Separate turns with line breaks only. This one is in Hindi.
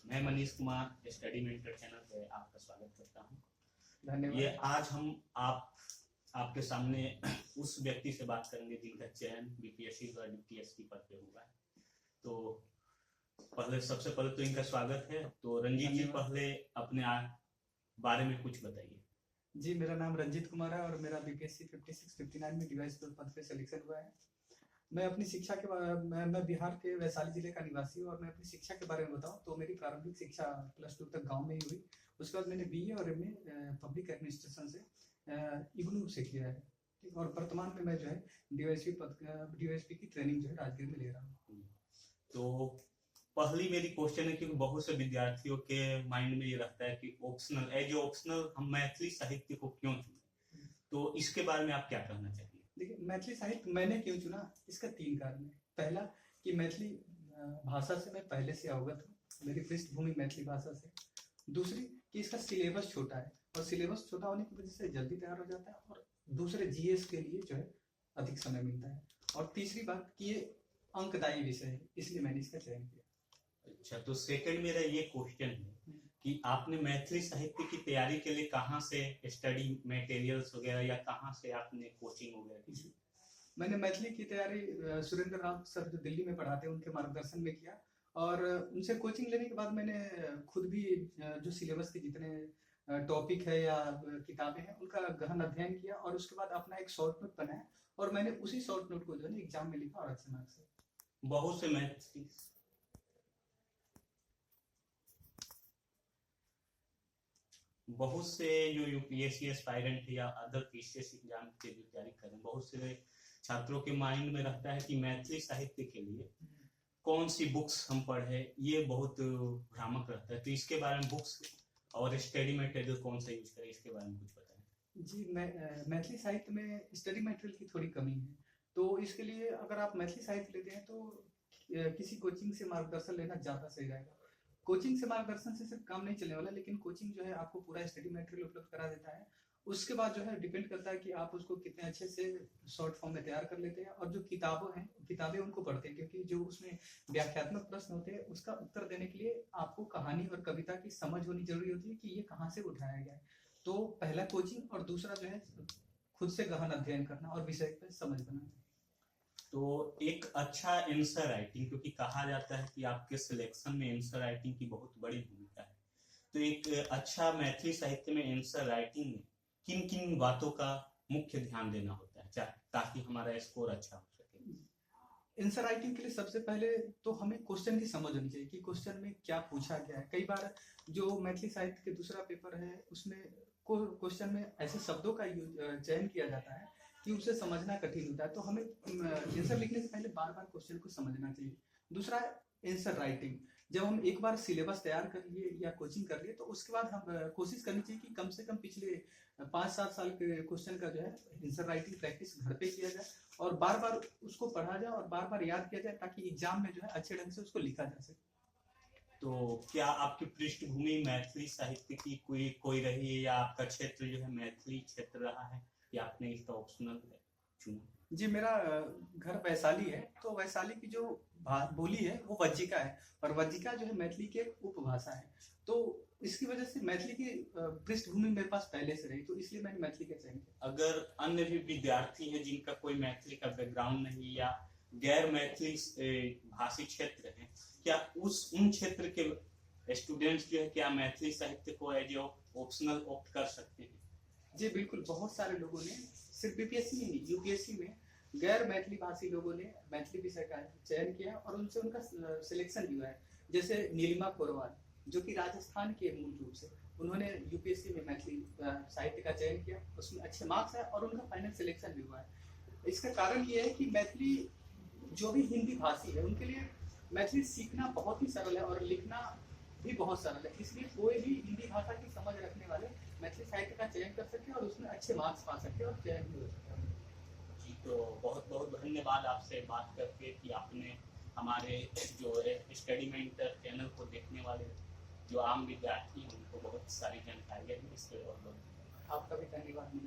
मैं Manish Kumar study mentor channel पे आपका स्वागत करता हूँ।
धन्यवाद।
ये आज हम आपके सामने उस व्यक्ति से बात करेंगे जिनका चयन बीपीएससी और डीपीएससी पद पे हुआ है। तो सबसे पहले तो इनका स्वागत है। तो रंजीत जी, पहले अपने बारे में कुछ बताइए।
जी, मेरा नाम रंजीत कुमार है और मेरा बीपीएससी 56-59 में डिवाइस पद पे सिलेक्शन हुआ है। मैं अपनी शिक्षा के मैं बिहार के वैशाली जिले का निवासी हूँ और मैं अपनी शिक्षा के बारे में बताऊँ तो मेरी प्रारंभिक शिक्षा +2 तक गांव में ही हुई। उसके बाद मैंने बीए और एमए पब्लिक एडमिनिस्ट्रेशन से इग्नू से किया है। ठीक, और वर्तमान में मैं जो है डीवाईएसपी की ट्रेनिंग जो है राजगीर में ले रहा हूँ।
तो पहली मेरी क्वेश्चन है कि बहुत से विद्यार्थियों के माइंड में ये रहता है कि ऑप्शनल हम मैथिली साहित्य को क्यों चुने, तो इसके बारे में आप क्या कहना चाहिए?
देखिए, मैथिली साहित्य मैंने क्यों चुना, इसका 3 कारण है। पहला कि मैथिली भाषा से मैं पहले से अवगत हूँ, मेरी पृष्ठभूमि मैथिली भाषा से। दूसरी कि इसका सिलेबस छोटा है और सिलेबस छोटा होने की वजह से जल्दी तैयार हो जाता है और दूसरे जीएस के लिए जो है अधिक समय मिलता है। और तीसरी बात कि ये अंकदायी विषय है, इसलिए मैंने इसका चयन किया।
अच्छा, तो सेकंड मेरा ये क्वेश्चन है कि आपने मैथिली साहित्य की तैयारी के लिए कहाँ से स्टडी मटेरियल्स वगैरह या कहाँ से आपने कोचिंग वगैरह की?
मैंने मैथिली की तैयारी सुरेंद्र राम सर जो दिल्ली में पढ़ाते हैं उनके मार्गदर्शन में किया और उनसे कोचिंग लेने के बाद मैंने खुद भी जो सिलेबस के जितने टॉपिक है या किताबें हैं उनका गहन अध्ययन किया और उसके बाद अपना एक शॉर्ट नोट बनाया और मैंने उसी शॉर्ट नोट को जो है एग्जाम में लिखा और अच्छे मार्क्स से।
बहुत से जो यूपीएससी एस्पायरेंट या अदर पीसीएस एग्जाम की तैयारी कर रहे हैं, बहुत से छात्रों के माइंड में रहता है कि मैथिली साहित्य के लिए कौन सी बुक्स हम पढ़े, ये बहुत भ्रामक रहता है। तो इसके बारे में बुक्स और स्टडी मटेरियल कौन सा यूज करें, इसके बारे में कुछ बताएं।
जी, मैथिली साहित्य में स्टडी मटेरियल की थोड़ी कमी है, तो इसके लिए अगर आप मैथिली साहित्य लेते हैं तो किसी कोचिंग से मार्गदर्शन लेना ज्यादा सही रहेगा। कोचिंग से मार्गदर्शन से सिर्फ काम नहीं चलने वाला, लेकिन कोचिंग जो है आपको पूरा स्टडी मटेरियल उपलब्ध करा देता है। उसके बाद जो है डिपेंड करता है कि आप उसको कितने अच्छे से शॉर्ट फॉर्म में तैयार कर लेते हैं और जो किताबें उनको पढ़ते हैं, क्योंकि जो उसमें व्याख्यात्मक प्रश्न होते हैं उसका उत्तर देने के लिए आपको कहानी और कविता की समझ होनी जरूरी होती है कि ये कहाँ से उठाया गया है। तो पहला कोचिंग और दूसरा जो है खुद से गहन अध्ययन करना और विषय पे समझ बनाना।
तो एक अच्छा आंसर राइटिंग, क्योंकि कहा जाता है कि आपके सिलेक्शन में आंसर राइटिंग की बहुत बड़ी भूमिका है, तो एक अच्छा मैथिली साहित्य में आंसर राइटिंग में किन किन बातों का मुख्य ध्यान देना होता है ताकि हमारा स्कोर अच्छा हो सके?
आंसर राइटिंग के लिए सबसे पहले तो हमें क्वेश्चन की समझ होनी चाहिए कि क्वेश्चन में क्या पूछा गया है। कई बार जो मैथिली साहित्य के दूसरा पेपर है उसमें क्वेश्चन में ऐसे शब्दों का चयन किया जाता है कि उसे समझना कठिन होता है, तो हमें आंसर लिखने से पहले बार बार क्वेश्चन को समझना चाहिए। दूसरा आंसर राइटिंग, जब हम एक बार सिलेबस तैयार कर लिए या कोचिंग कर लिए तो उसके बाद हम कोशिश करनी चाहिए कि कम से कम पिछले 5-7 साल के क्वेश्चन का जो है आंसर राइटिंग प्रैक्टिस घर पे किया जाए और बार बार उसको पढ़ा जाए और बार बार याद किया जाए ताकि एग्जाम में जो है अच्छे ढंग से उसको लिखा जा सके।
तो क्या आपकी पृष्ठभूमि मैथिली साहित्य की कोई रही है या आपका क्षेत्र जो है मैथिली क्षेत्र रहा है या आपने इसका ऑप्शनल चुना?
जी, मेरा घर वैशाली है, तो वैशाली की जो बोली है वो वज्जिका है और वज्जिका जो है मैथिली की एक उपभाषा है, तो इसकी वजह से मैथिली की पृष्ठभूमि मेरे पास पहले से रही, तो इसलिए मैंने मैथिली का चयन किया।
अगर अन्य भी विद्यार्थी हैं जिनका कोई मैथिली का बैकग्राउंड नहीं या गैर मैथिली भाषी क्षेत्र है, क्या उन क्षेत्र के स्टूडेंट्स जो है क्या मैथिली साहित्य को एज ऑप्शनल ऑप्ट कर सकते हैं?
जी बिल्कुल, बहुत सारे लोगों ने सिर्फ बीपीएससी में नहीं यूपीएससी में गैर मैथिली भाषी लोगों ने मैथिली विषय का चयन किया और उनसे उनका सिलेक्शन भी हुआ है। जैसे नीलिमा कोरवाल जो कि राजस्थान के मूल रूप से, उन्होंने यूपीएससी में मैथिली साहित्य का चयन किया, उसमें अच्छे मार्क्स आए और उनका फाइनल सिलेक्शन भी हुआ है। इसका कारण ये है कि मैथिली जो भी हिंदी भाषी है उनके लिए मैथिली सीखना बहुत ही सरल है और लिखना भी बहुत सरल है, इसलिए कोई भी हिंदी भाषा की समझ रखने वाले मैथिली साहित्य का चयन कर सकते हैं और उसमें अच्छे मार्क्स पा सकते हैं और चयन भी हो सकता है।
जी, तो बहुत बहुत धन्यवाद आपसे बात करके कि आपने हमारे जो स्टडी मेंटर चैनल को देखने वाले जो आम विद्यार्थी हैं उनको बहुत सारी जानकारियाँ दी। इसके और
आपका भी धन्यवाद।